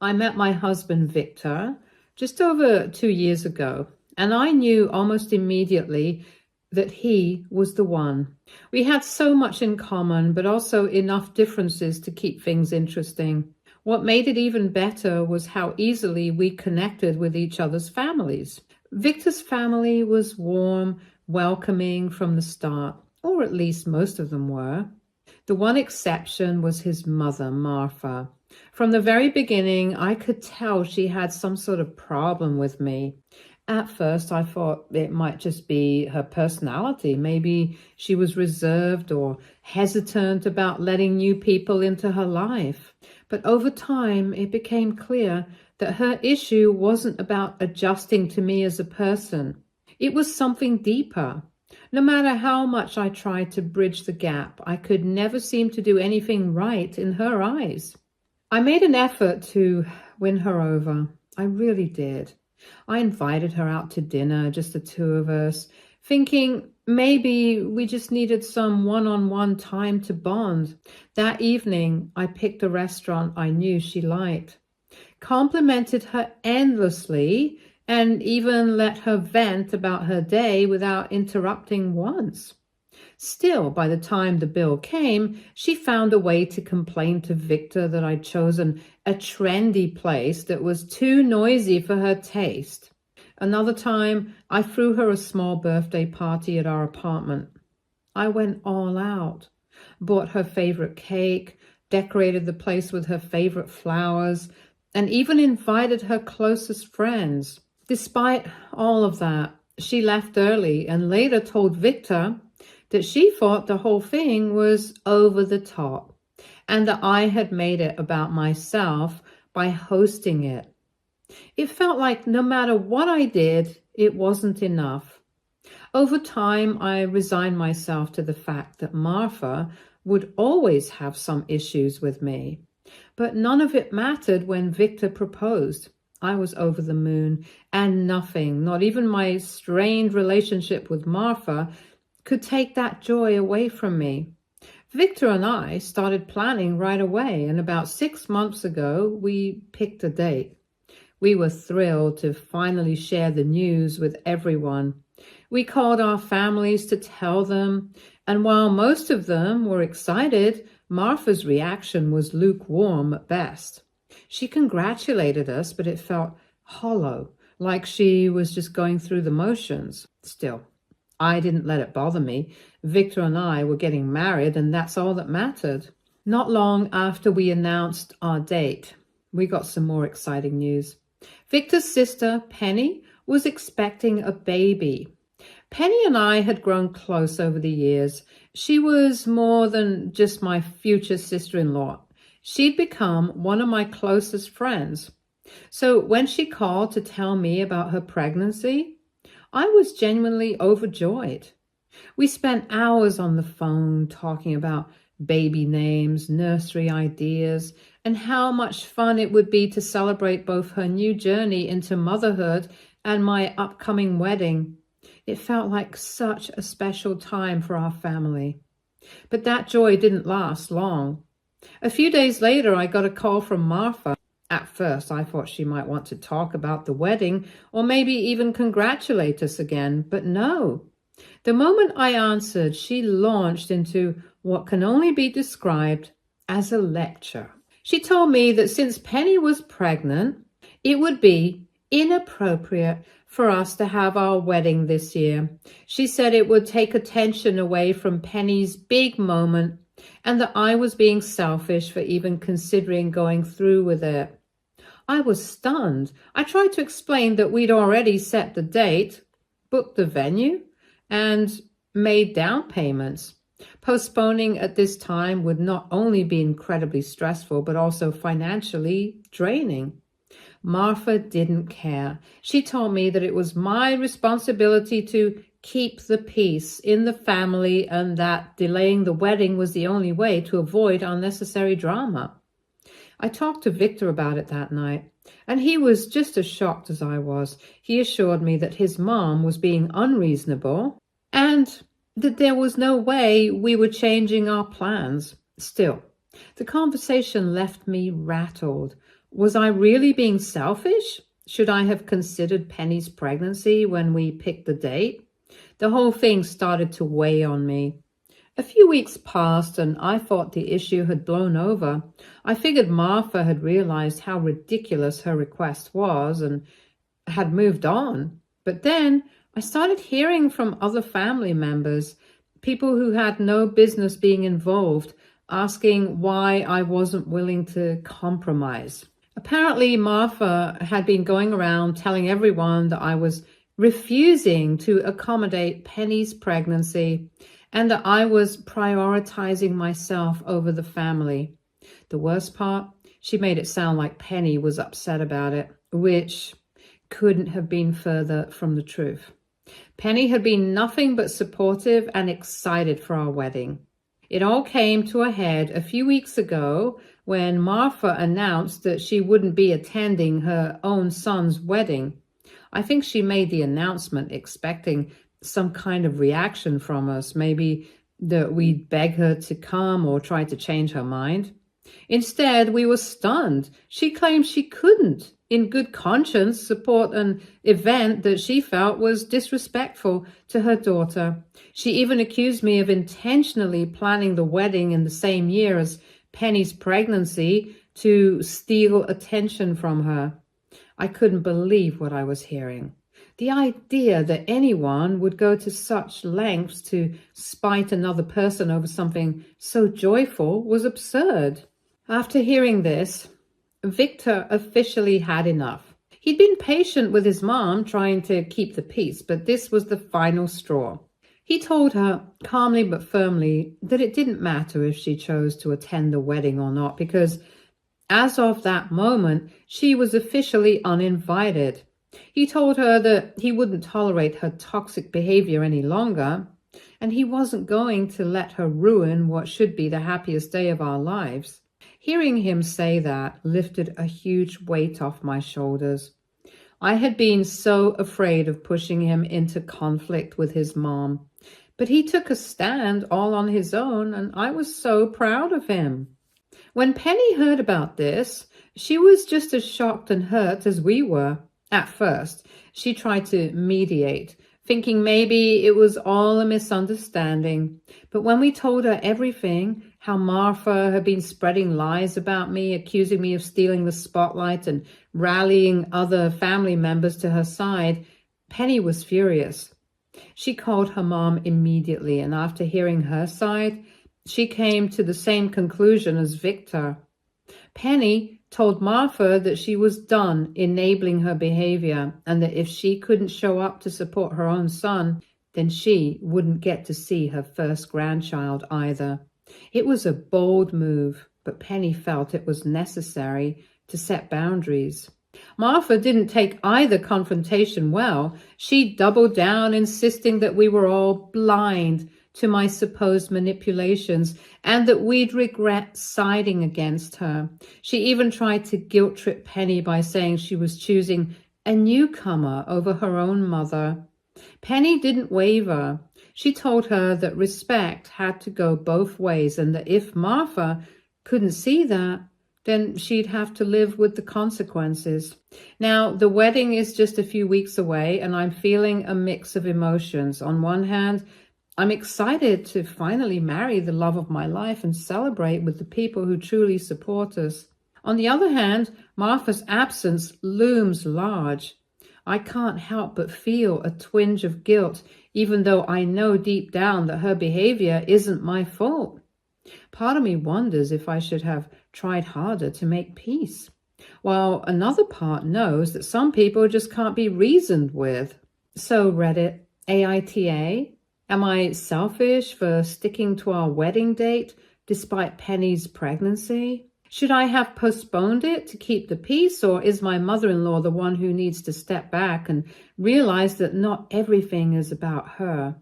I met my husband, Victor, just over 2 years ago, and I knew almost immediately that he was the one. We had so much in common, but also enough differences to keep things interesting. What made it even better was how easily we connected with each other's families. Victor's family was warm, welcoming from the start, or at least most of them were. The one exception was his mother, Martha. From the very beginning, I could tell she had some sort of problem with me. At first, I thought it might just be her personality. Maybe she was reserved or hesitant about letting new people into her life. But over time, it became clear that her issue wasn't about adjusting to me as a person. It was something deeper. No matter how much I tried to bridge the gap, I could never seem to do anything right in her eyes. I made an effort to win her over. I really did. I invited her out to dinner, just the two of us, thinking maybe we just needed some one-on-one time to bond. That evening, I picked a restaurant I knew she liked, complimented her endlessly, and even let her vent about her day without interrupting once. Still, by the time the bill came, she found a way to complain to Victor that I'd chosen a trendy place that was too noisy for her taste. Another time, I threw her a small birthday party at our apartment. I went all out, bought her favorite cake, decorated the place with her favorite flowers, and even invited her closest friends. Despite all of that, she left early and later told Victor that she thought the whole thing was over the top and that I had made it about myself by hosting it. It felt like no matter what I did, it wasn't enough. Over time, I resigned myself to the fact that Martha would always have some issues with me. But none of it mattered when Victor proposed. I was over the moon, and nothing, not even my strained relationship with Martha, could take that joy away from me. Victor and I started planning right away, and about 6 months ago, we picked a date. We were thrilled to finally share the news with everyone. We called our families to tell them, and while most of them were excited, Martha's reaction was lukewarm at best. She congratulated us, but it felt hollow, like she was just going through the motions. Still, I didn't let it bother me. Victor and I were getting married, and that's all that mattered. Not long after we announced our date, we got some more exciting news. Victor's sister, Penny, was expecting a baby. Penny and I had grown close over the years. She was more than just my future sister-in-law. She'd become one of my closest friends. So when she called to tell me about her pregnancy, I was genuinely overjoyed. We spent hours on the phone talking about baby names, nursery ideas, and how much fun it would be to celebrate both her new journey into motherhood and my upcoming wedding. It felt like such a special time for our family. But that joy didn't last long. A few days later, I got a call from Martha. At first, I thought she might want to talk about the wedding or maybe even congratulate us again, but no. The moment I answered, she launched into what can only be described as a lecture. She told me that since Penny was pregnant, it would be inappropriate for us to have our wedding this year. She said it would take attention away from Penny's big moment and that I was being selfish for even considering going through with it. I was stunned. I tried to explain that we'd already set the date, booked the venue, and made down payments. Postponing at this time would not only be incredibly stressful, but also financially draining. Martha didn't care. She told me that it was my responsibility to keep the peace in the family and that delaying the wedding was the only way to avoid unnecessary drama. I talked to Victor about it that night, and he was just as shocked as I was. He assured me that his mom was being unreasonable and that there was no way we were changing our plans. Still, the conversation left me rattled. Was I really being selfish? Should I have considered Penny's pregnancy when we picked the date? The whole thing started to weigh on me. A few weeks passed and I thought the issue had blown over. I figured Martha had realized how ridiculous her request was and had moved on. But then I started hearing from other family members, people who had no business being involved, asking why I wasn't willing to compromise. Apparently, Martha had been going around telling everyone that I was refusing to accommodate Penny's pregnancy and that I was prioritizing myself over the family. The worst part, she made it sound like Penny was upset about it, which couldn't have been further from the truth. Penny had been nothing but supportive and excited for our wedding. It all came to a head a few weeks ago when Martha announced that she wouldn't be attending her own son's wedding. I think she made the announcement expecting some kind of reaction from us, maybe that we'd beg her to come or try to change her mind. Instead, we were stunned. She claimed she couldn't, in good conscience, support an event that she felt was disrespectful to her daughter. She even accused me of intentionally planning the wedding in the same year as Penny's pregnancy to steal attention from her. I couldn't believe what I was hearing. The idea that anyone would go to such lengths to spite another person over something so joyful was absurd. After hearing this, Victor officially had enough. He'd been patient with his mom, trying to keep the peace, but this was the final straw. He told her, calmly but firmly, that it didn't matter if she chose to attend the wedding or not, because as of that moment, she was officially uninvited. He told her that he wouldn't tolerate her toxic behavior any longer, and he wasn't going to let her ruin what should be the happiest day of our lives. Hearing him say that lifted a huge weight off my shoulders. I had been so afraid of pushing him into conflict with his mom, but he took a stand all on his own, and I was so proud of him. When Penny heard about this, she was just as shocked and hurt as we were. At first, she tried to mediate, thinking maybe it was all a misunderstanding. But when we told her everything, how Martha had been spreading lies about me, accusing me of stealing the spotlight and rallying other family members to her side, Penny was furious. She called her mom immediately, and after hearing her side, she came to the same conclusion as Victor. Penny told Martha that she was done enabling her behavior and that if she couldn't show up to support her own son, then she wouldn't get to see her first grandchild either. It was a bold move, but Penny felt it was necessary to set boundaries. Martha didn't take either confrontation well. She doubled down, insisting that we were all blind to my supposed manipulations and that we'd regret siding against her. She even tried to guilt-trip Penny by saying she was choosing a newcomer over her own mother. Penny didn't waver. She told her that respect had to go both ways and that if Martha couldn't see that, then she'd have to live with the consequences. Now, the wedding is just a few weeks away and I'm feeling a mix of emotions. On one hand, I'm excited to finally marry the love of my life and celebrate with the people who truly support us. On the other hand, Martha's absence looms large. I can't help but feel a twinge of guilt, even though I know deep down that her behavior isn't my fault. Part of me wonders if I should have tried harder to make peace, while another part knows that some people just can't be reasoned with. So Reddit, AITA, am I selfish for sticking to our wedding date despite Penny's pregnancy? Should I have postponed it to keep the peace, or is my mother-in-law the one who needs to step back and realize that not everything is about her?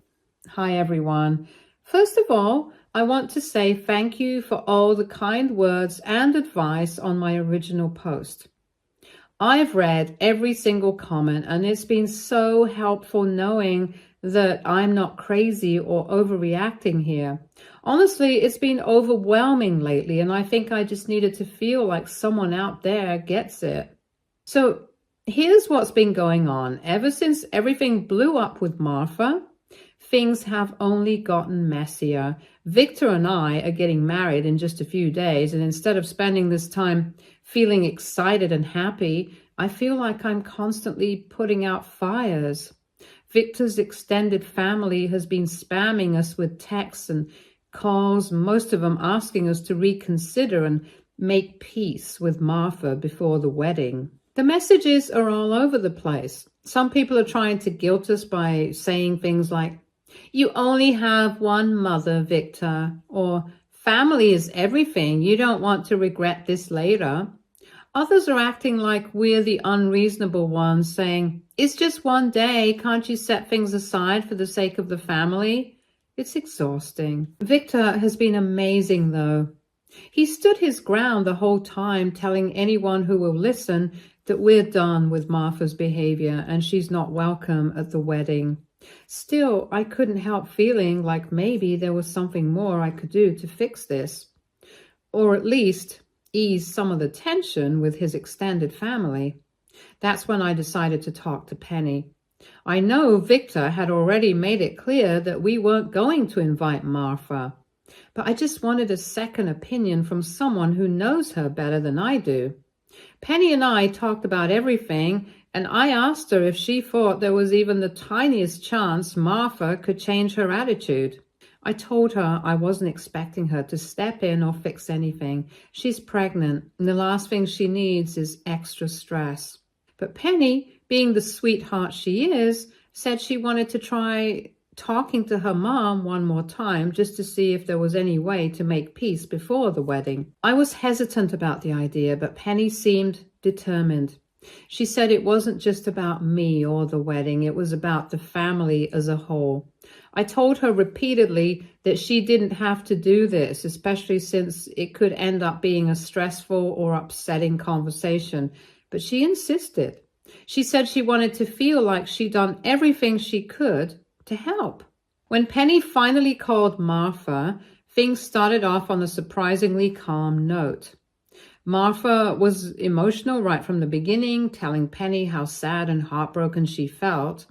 Hi, everyone. First of all, I want to say thank you for all the kind words and advice on my original post. I've read every single comment, and it's been so helpful knowing that I'm not crazy or overreacting here. Honestly, it's been overwhelming lately, and I think I just needed to feel like someone out there gets it. So here's what's been going on. Ever since everything blew up with Martha, things have only gotten messier. Victor and I are getting married in just a few days, and instead of spending this time feeling excited and happy, I feel like I'm constantly putting out fires. Victor's extended family has been spamming us with texts and calls, most of them asking us to reconsider and make peace with Martha before the wedding. The messages are all over the place. Some people are trying to guilt us by saying things like, "You only have one mother, Victor," or "Family is everything. You don't want to regret this later." Others are acting like we're the unreasonable ones, saying, "It's just one day. Can't you set things aside for the sake of the family?" It's exhausting. Victor has been amazing, though. He stood his ground the whole time, telling anyone who will listen that we're done with Martha's behavior and she's not welcome at the wedding. Still, I couldn't help feeling like maybe there was something more I could do to fix this, or at least ease some of the tension with his extended family. That's when I decided to talk to Penny. I know Victor had already made it clear that we weren't going to invite Martha, but I just wanted a second opinion from someone who knows her better than I do. Penny and I talked about everything, and I asked her if she thought there was even the tiniest chance Martha could change her attitude. I told her I wasn't expecting her to step in or fix anything. She's pregnant, and the last thing she needs is extra stress. But Penny, being the sweetheart she is, said she wanted to try talking to her mom one more time just to see if there was any way to make peace before the wedding. I was hesitant about the idea, but Penny seemed determined. She said it wasn't just about me or the wedding, it was about the family as a whole. I told her repeatedly that she didn't have to do this, especially since it could end up being a stressful or upsetting conversation, but she insisted. She said she wanted to feel like she'd done everything she could to help. When Penny finally called Martha, things started off on a surprisingly calm note. Martha was emotional right from the beginning, telling Penny how sad and heartbroken she felt.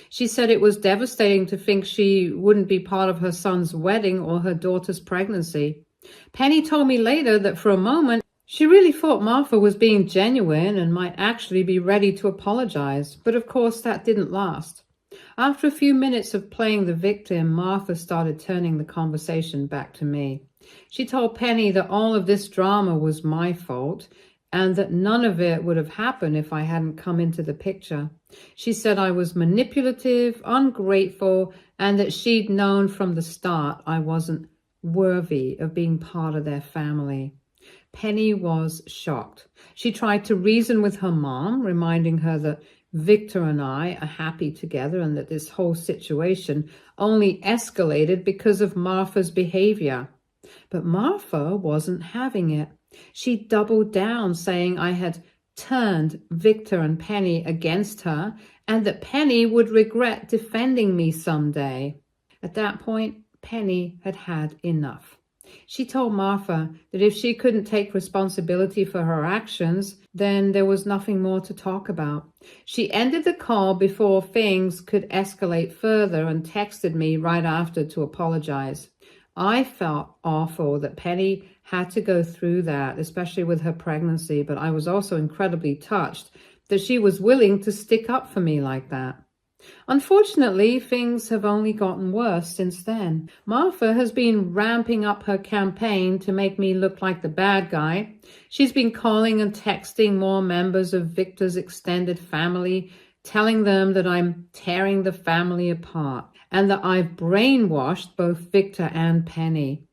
She said it was devastating to think she wouldn't be part of her son's wedding or her daughter's pregnancy. Penny told me later that for a moment, she really thought Martha was being genuine and might actually be ready to apologize, but of course that didn't last. After a few minutes of playing the victim, Martha started turning the conversation back to me. She told Penny that all of this drama was my fault and that none of it would have happened if I hadn't come into the picture. She said I was manipulative, ungrateful, and that she'd known from the start I wasn't worthy of being part of their family. Penny was shocked. She tried to reason with her mom, reminding her that Victor and I are happy together and that this whole situation only escalated because of Martha's behavior. But Martha wasn't having it. She doubled down, saying I had turned Victor and Penny against her and that Penny would regret defending me someday. At that point, Penny had had enough. She told Martha that if she couldn't take responsibility for her actions, then there was nothing more to talk about. She ended the call before things could escalate further and texted me right after to apologize. I felt awful that Penny had to go through that, especially with her pregnancy, but I was also incredibly touched that she was willing to stick up for me like that. Unfortunately, things have only gotten worse since then. Martha has been ramping up her campaign to make me look like the bad guy. She's been calling and texting more members of Victor's extended family, telling them that I'm tearing the family apart and that I've brainwashed both Victor and Penny.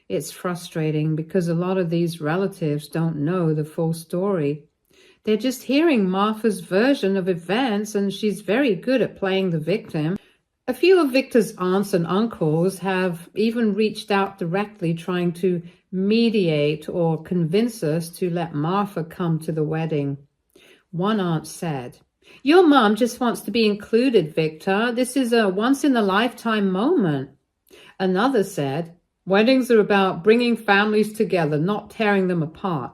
It's frustrating because a lot of these relatives don't know the full story. They're just hearing Martha's version of events, and she's very good at playing the victim. A few of Victor's aunts and uncles have even reached out directly trying to mediate or convince us to let Martha come to the wedding. One aunt said, "Your mom just wants to be included, Victor. This is a once-in-a-lifetime moment." Another said, "Weddings are about bringing families together, not tearing them apart."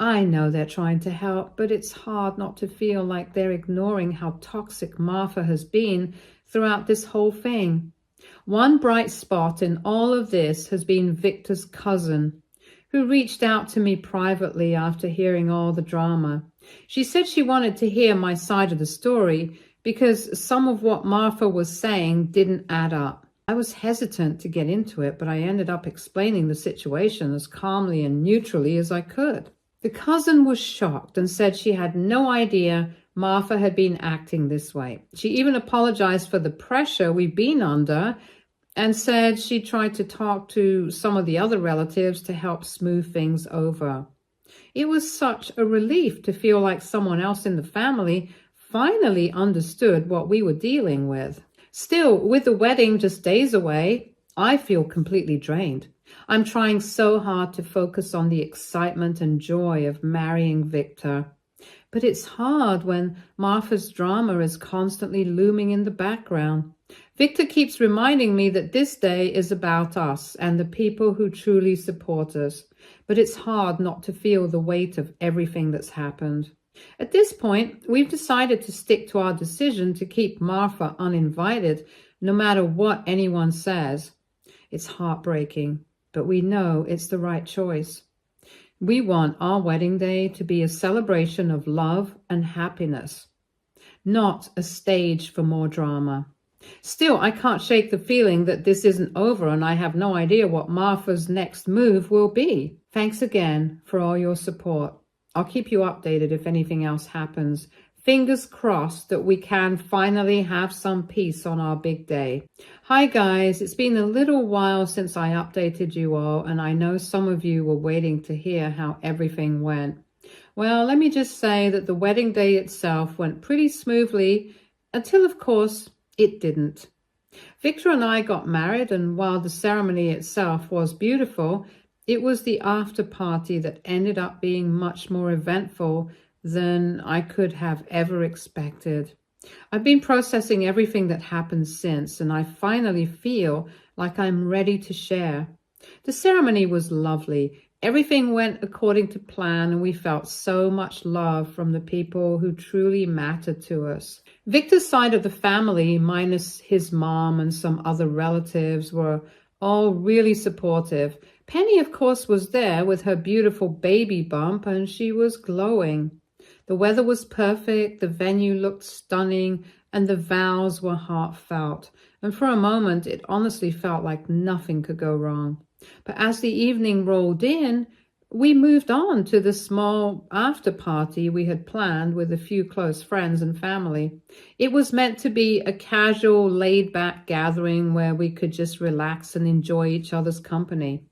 I know they're trying to help, but it's hard not to feel like they're ignoring how toxic Martha has been throughout this whole thing. One bright spot in all of this has been Victor's cousin, who reached out to me privately after hearing all the drama. She said she wanted to hear my side of the story because some of what Martha was saying didn't add up. I was hesitant to get into it, but I ended up explaining the situation as calmly and neutrally as I could. The cousin was shocked and said she had no idea Martha had been acting this way. She even apologized for the pressure we've been under and said she tried to talk to some of the other relatives to help smooth things over. It was such a relief to feel like someone else in the family finally understood what we were dealing with. Still, with the wedding just days away, I feel completely drained. I'm trying so hard to focus on the excitement and joy of marrying Victor. But it's hard when Martha's drama is constantly looming in the background. Victor keeps reminding me that this day is about us and the people who truly support us. But it's hard not to feel the weight of everything that's happened. At this point, we've decided to stick to our decision to keep Martha uninvited, no matter what anyone says. It's heartbreaking, but we know it's the right choice. We want our wedding day to be a celebration of love and happiness, not a stage for more drama. Still, I can't shake the feeling that this isn't over and I have no idea what Martha's next move will be. Thanks again for all your support. I'll keep you updated if anything else happens. Fingers crossed that we can finally have some peace on our big day. Hi guys, it's been a little while since I updated you all, and I know some of you were waiting to hear how everything went. Well, let me just say that the wedding day itself went pretty smoothly until, of course, it didn't. Victor and I got married, and while the ceremony itself was beautiful, it was the after party that ended up being much more eventful than I could have ever expected. I've been processing everything that happened since, and I finally feel like I'm ready to share. The ceremony was lovely. Everything went according to plan, and we felt so much love from the people who truly mattered to us. Victor's side of the family, minus his mom and some other relatives, were all really supportive. Penny, of course, was there with her beautiful baby bump, and she was glowing. The weather was perfect, the venue looked stunning, and the vows were heartfelt. And for a moment, it honestly felt like nothing could go wrong. But as the evening rolled in, we moved on to the small after party we had planned with a few close friends and family. It was meant to be a casual, laid-back gathering where we could just relax and enjoy each other's company.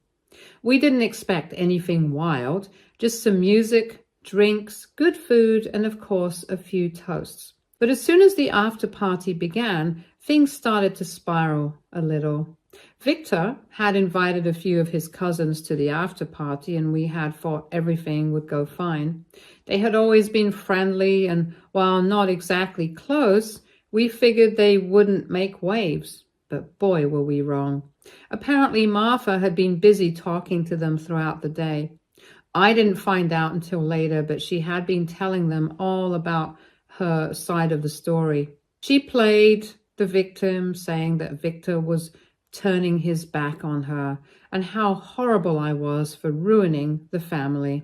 We didn't expect anything wild, just some music, drinks, good food, and of course, a few toasts. But as soon as the after party began, things started to spiral a little. Victor had invited a few of his cousins to the after party, and we had thought everything would go fine. They had always been friendly, and while not exactly close, we figured they wouldn't make waves. But boy, were we wrong. Apparently, Martha had been busy talking to them throughout the day. I didn't find out until later, but she had been telling them all about her side of the story. She played the victim, saying that Victor was turning his back on her and how horrible I was for ruining the family.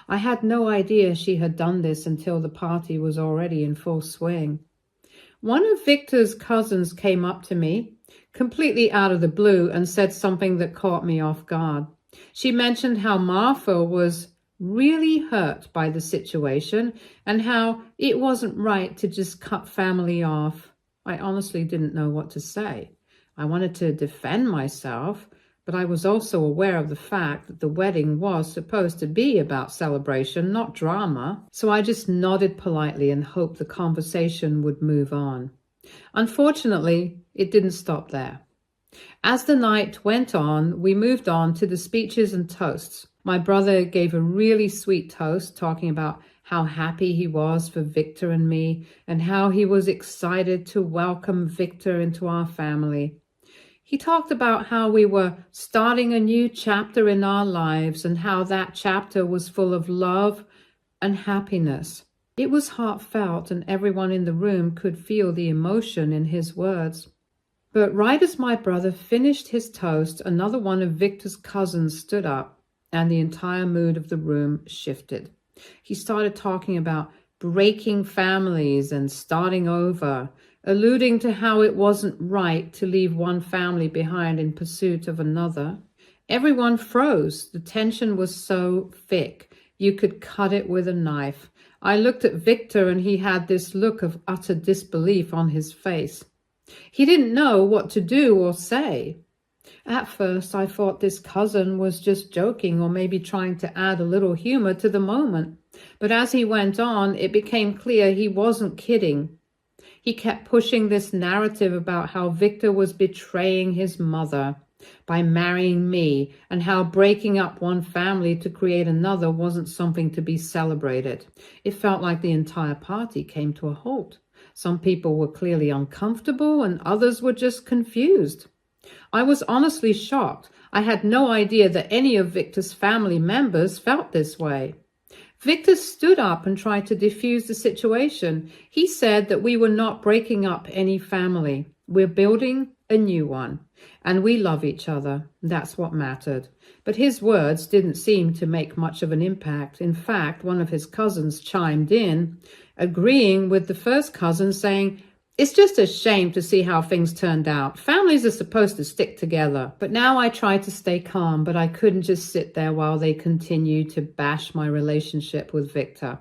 I had no idea she had done this until the party was already in full swing. One of Victor's cousins came up to me, completely out of the blue, and said something that caught me off guard. She mentioned how Martha was really hurt by the situation and how it wasn't right to just cut family off. I honestly didn't know what to say. I wanted to defend myself, but I was also aware of the fact that the wedding was supposed to be about celebration, not drama. So I just nodded politely and hoped the conversation would move on. Unfortunately, it didn't stop there. As the night went on, we moved on to the speeches and toasts. My brother gave a really sweet toast talking about how happy he was for Victor and me, and how he was excited to welcome Victor into our family. He talked about how we were starting a new chapter in our lives and how that chapter was full of love and happiness. It was heartfelt, and everyone in the room could feel the emotion in his words. But right as my brother finished his toast, another one of Victor's cousins stood up, and the entire mood of the room shifted. He started talking about breaking families and starting over, alluding to how it wasn't right to leave one family behind in pursuit of another. Everyone froze. The tension was so thick, you could cut it with a knife. I looked at Victor, and he had this look of utter disbelief on his face. He didn't know what to do or say. At first, I thought this cousin was just joking or maybe trying to add a little humor to the moment. But as he went on, it became clear he wasn't kidding. He kept pushing this narrative about how Victor was betraying his mother by marrying me, and how breaking up one family to create another wasn't something to be celebrated. It felt like the entire party came to a halt. Some people were clearly uncomfortable, and others were just confused. I was honestly shocked. I had no idea that any of Victor's family members felt this way. Victor stood up and tried to defuse the situation. He said that we were not breaking up any family. We're building a new one, and we love each other. That's what mattered. But his words didn't seem to make much of an impact. In fact, one of his cousins chimed in, agreeing with the first cousin, saying, "It's just a shame to see how things turned out. Families are supposed to stick together." But now I tried to stay calm, but I couldn't just sit there while they continued to bash my relationship with Victor.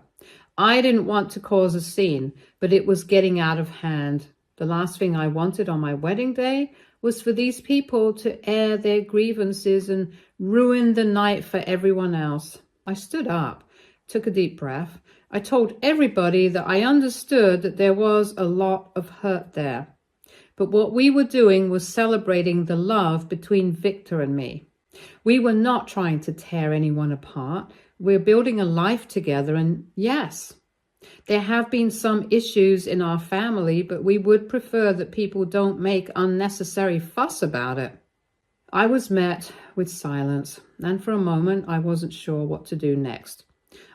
I didn't want to cause a scene, but it was getting out of hand. The last thing I wanted on my wedding day was for these people to air their grievances and ruin the night for everyone else. I stood up, took a deep breath. I told everybody that I understood that there was a lot of hurt there. But what we were doing was celebrating the love between Victor and me. We were not trying to tear anyone apart. We're building a life together, and yes, there have been some issues in our family, but we would prefer that people don't make unnecessary fuss about it. I was met with silence, and for a moment I wasn't sure what to do next.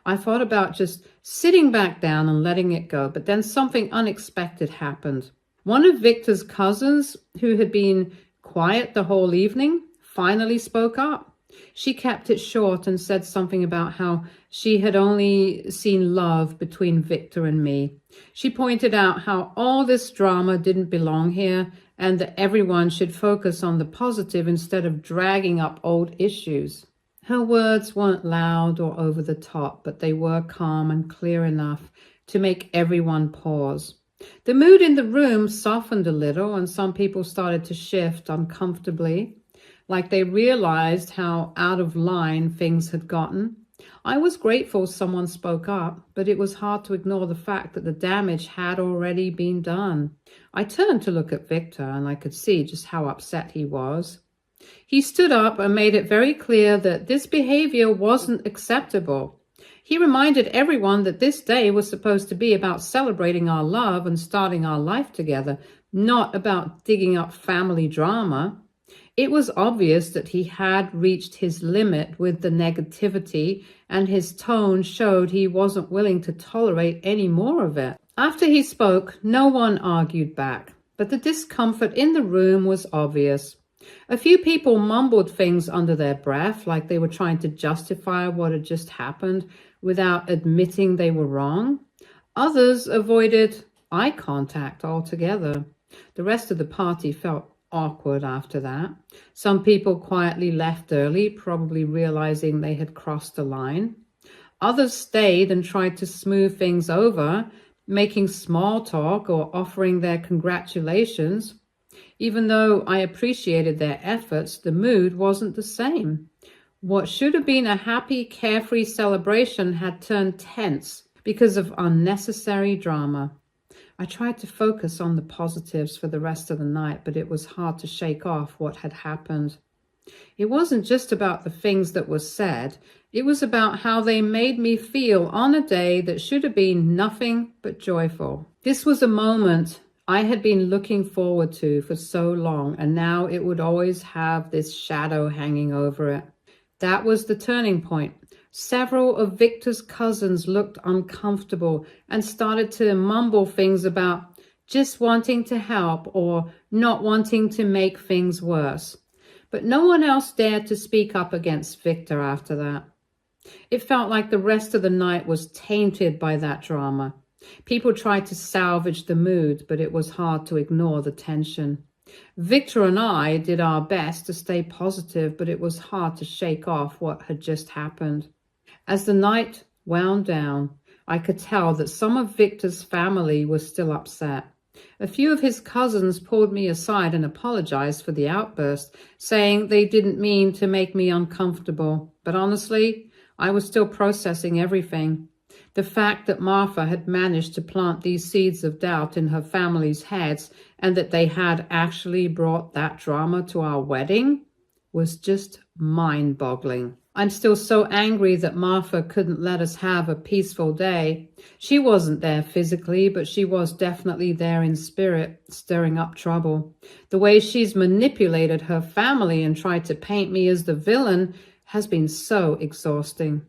I thought about just sitting back down and letting it go, but then something unexpected happened. One of Victor's cousins, who had been quiet the whole evening, finally spoke up. She kept it short and said something about how she had only seen love between Victor and me. She pointed out how all this drama didn't belong here, and that everyone should focus on the positive instead of dragging up old issues. Her words weren't loud or over the top, but they were calm and clear enough to make everyone pause. The mood in the room softened a little, and some people started to shift uncomfortably, like they realized how out of line things had gotten. I was grateful someone spoke up, but it was hard to ignore the fact that the damage had already been done. I turned to look at Victor, and I could see just how upset he was. He stood up and made it very clear that this behavior wasn't acceptable. He reminded everyone that this day was supposed to be about celebrating our love and starting our life together, not about digging up family drama. It was obvious that he had reached his limit with the negativity, and his tone showed he wasn't willing to tolerate any more of it. After he spoke, no one argued back, but the discomfort in the room was obvious. A few people mumbled things under their breath, like they were trying to justify what had just happened without admitting they were wrong. Others avoided eye contact altogether. The rest of the party felt awkward after that. Some people quietly left early, probably realizing they had crossed the line. Others stayed and tried to smooth things over, making small talk or offering their congratulations. Even though I appreciated their efforts, the mood wasn't the same. What should have been a happy, carefree celebration had turned tense because of unnecessary drama. I tried to focus on the positives for the rest of the night, but it was hard to shake off what had happened. It wasn't just about the things that were said, it was about how they made me feel on a day that should have been nothing but joyful. This was a moment I had been looking forward to for so long, and now it would always have this shadow hanging over it. That was the turning point. Several of Victor's cousins looked uncomfortable and started to mumble things about just wanting to help or not wanting to make things worse. But no one else dared to speak up against Victor after that. It felt like the rest of the night was tainted by that drama. People tried to salvage the mood, but it was hard to ignore the tension. Victor and I did our best to stay positive, but it was hard to shake off what had just happened. As the night wound down, I could tell that some of Victor's family was still upset. A few of his cousins pulled me aside and apologized for the outburst, saying they didn't mean to make me uncomfortable. But honestly, I was still processing everything. The fact that Martha had managed to plant these seeds of doubt in her family's heads and that they had actually brought that drama to our wedding was just mind-boggling. I'm still so angry that Martha couldn't let us have a peaceful day. She wasn't there physically, but she was definitely there in spirit, stirring up trouble. The way she's manipulated her family and tried to paint me as the villain has been so exhausting.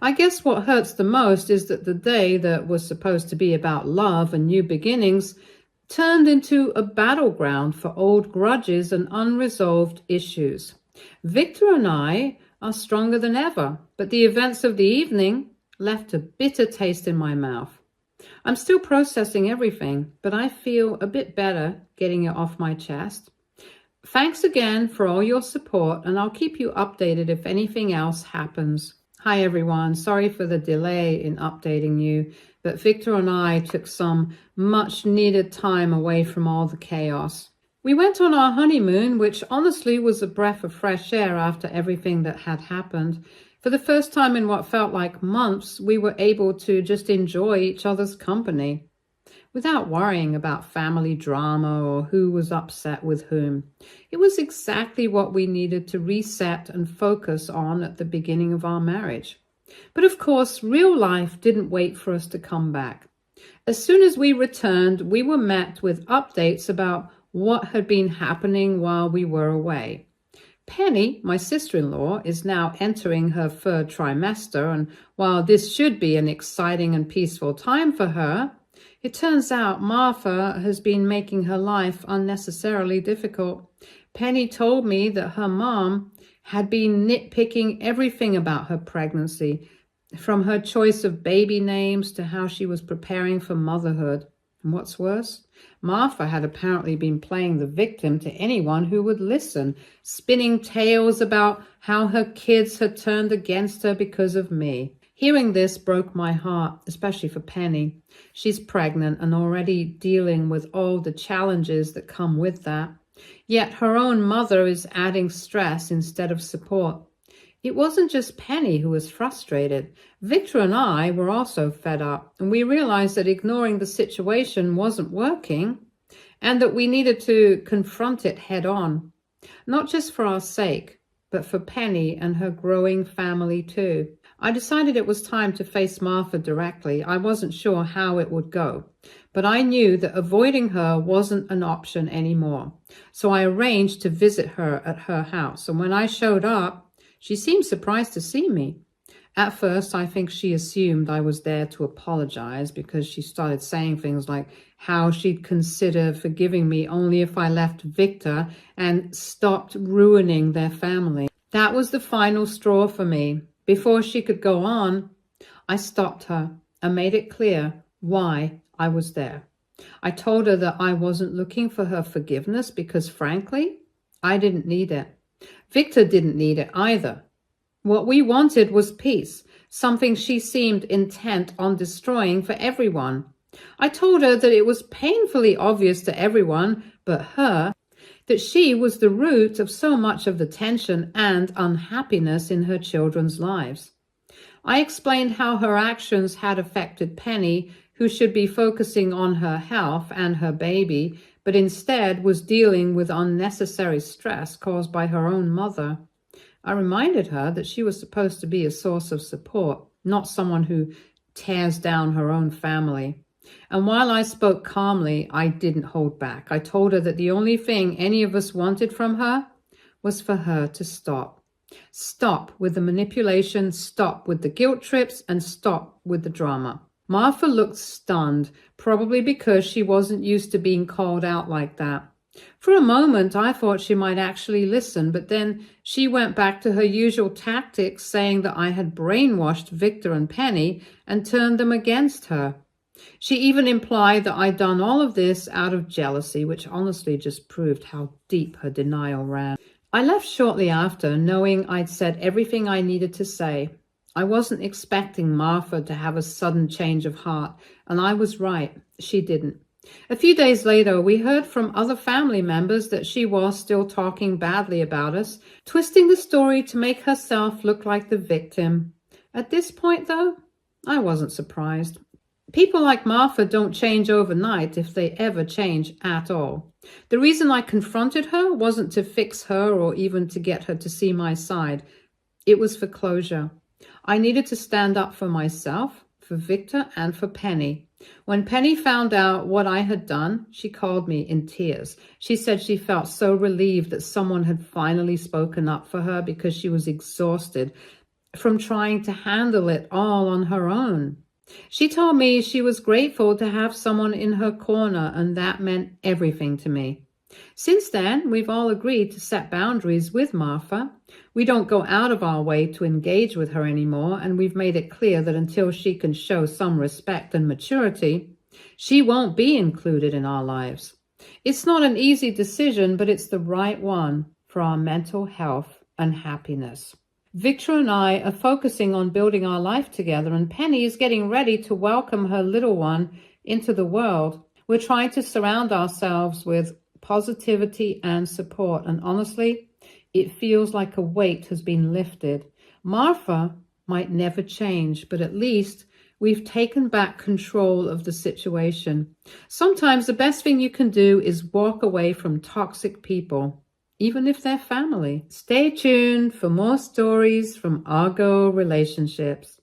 I guess what hurts the most is that the day that was supposed to be about love and new beginnings turned into a battleground for old grudges and unresolved issues. Victor and I are stronger than ever, but the events of the evening left a bitter taste in my mouth. I'm still processing everything, but I feel a bit better getting it off my chest. Thanks again for all your support, and I'll keep you updated if anything else happens. Hi everyone, sorry for the delay in updating you, but Victor and I took some much needed time away from all the chaos. We went on our honeymoon, which honestly was a breath of fresh air after everything that had happened. For the first time in what felt like months, we were able to just enjoy each other's company without worrying about family drama or who was upset with whom. It was exactly what we needed to reset and focus on at the beginning of our marriage. But of course, real life didn't wait for us to come back. As soon as we returned, we were met with updates about what had been happening while we were away. Penny, my sister-in-law, is now entering her third trimester, and while this should be an exciting and peaceful time for her, it turns out Martha has been making her life unnecessarily difficult. Penny told me that her mom had been nitpicking everything about her pregnancy, from her choice of baby names to how she was preparing for motherhood. And what's worse, Martha had apparently been playing the victim to anyone who would listen, spinning tales about how her kids had turned against her because of me. Hearing this broke my heart, especially for Penny. She's pregnant and already dealing with all the challenges that come with that. Yet her own mother is adding stress instead of support. It wasn't just Penny who was frustrated. Victor and I were also fed up, and we realized that ignoring the situation wasn't working and that we needed to confront it head on, not just for our sake, but for Penny and her growing family too. I decided it was time to face Martha directly. I wasn't sure how it would go, but I knew that avoiding her wasn't an option anymore. So I arranged to visit her at her house, and when I showed up, she seemed surprised to see me. At first, I think she assumed I was there to apologize because she started saying things like how she'd consider forgiving me only if I left Victor and stopped ruining their family. That was the final straw for me. Before she could go on, I stopped her and made it clear why I was there. I told her that I wasn't looking for her forgiveness because, frankly, I didn't need it. Victor didn't need it either. What we wanted was peace, something she seemed intent on destroying for everyone. I told her that it was painfully obvious to everyone but her that she was the root of so much of the tension and unhappiness in her children's lives. I explained how her actions had affected Penny, who should be focusing on her health and her baby, but instead was dealing with unnecessary stress caused by her own mother. I reminded her that she was supposed to be a source of support, not someone who tears down her own family. And while I spoke calmly, I didn't hold back. I told her that the only thing any of us wanted from her was for her to stop. Stop with the manipulation, stop with the guilt trips, and stop with the drama. Martha looked stunned, probably because she wasn't used to being called out like that. For a moment, I thought she might actually listen, but then she went back to her usual tactics, saying that I had brainwashed Victor and Penny and turned them against her. She even implied that I'd done all of this out of jealousy, which honestly just proved how deep her denial ran. I left shortly after, knowing I'd said everything I needed to say. I wasn't expecting Martha to have a sudden change of heart, and I was right. She didn't. A few days later, we heard from other family members that she was still talking badly about us, twisting the story to make herself look like the victim. At this point, though, I wasn't surprised. People like Martha don't change overnight, if they ever change at all. The reason I confronted her wasn't to fix her or even to get her to see my side. It was for closure. I needed to stand up for myself, for Victor, and for Penny. When Penny found out what I had done, she called me in tears. She said she felt so relieved that someone had finally spoken up for her because she was exhausted from trying to handle it all on her own. She told me she was grateful to have someone in her corner, and that meant everything to me. Since then, we've all agreed to set boundaries with Martha. We don't go out of our way to engage with her anymore, and we've made it clear that until she can show some respect and maturity, she won't be included in our lives. It's not an easy decision, but it's the right one for our mental health and happiness. Victor and I are focusing on building our life together, and Penny is getting ready to welcome her little one into the world. We're trying to surround ourselves with positivity and support, and honestly, it feels like a weight has been lifted. Martha might never change, but at least we've taken back control of the situation. Sometimes the best thing you can do is walk away from toxic people, even if they're family. Stay tuned for more stories from Argo Relationships.